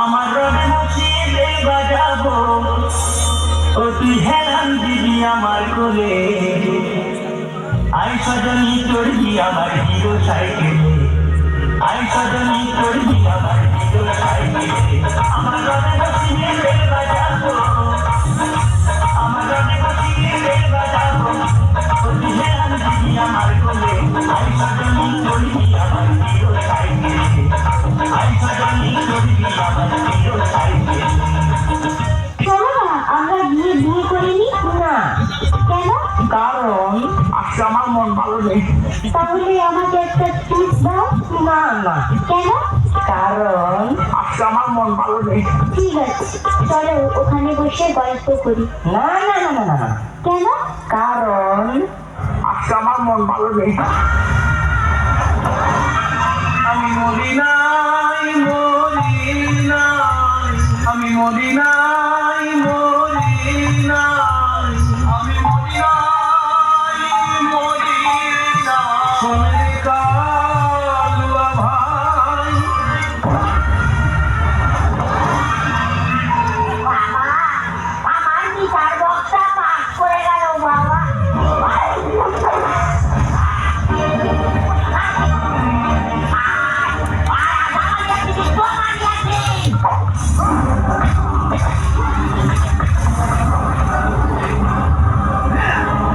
আমার রনে নসিবে বাজাবো ও তুই হেরান দিবি আমার কোলে আই সজনী চড়বি আমার হিরো সাইকেলে আই সজনী চড়বি আমার হিরো সাইকেলে আমার রনে নসিবে বাজাবো আমার রনে নসিবে বাজাবো ও তুই হেরান দিবি আমার কোলে আই সজনী চড়বি আমার হিরো সাইকেলে আই সজনী চড়বি আমার হিরো সাইকেলে। আমরা বিয়ে করিনি না কেন? কারণ আজকে আমার মন ভালো নেই। তাহলে আমাকে একটা টিপস দাও। না না কেন? কারণ আজকে আমার মন ভালো নেই। ঠিক আছে, চলো ওখানে বসে গল্প করি। না না না না না কেন? কারণ আজকে আমার মন ভালো নেই। আমি মরি না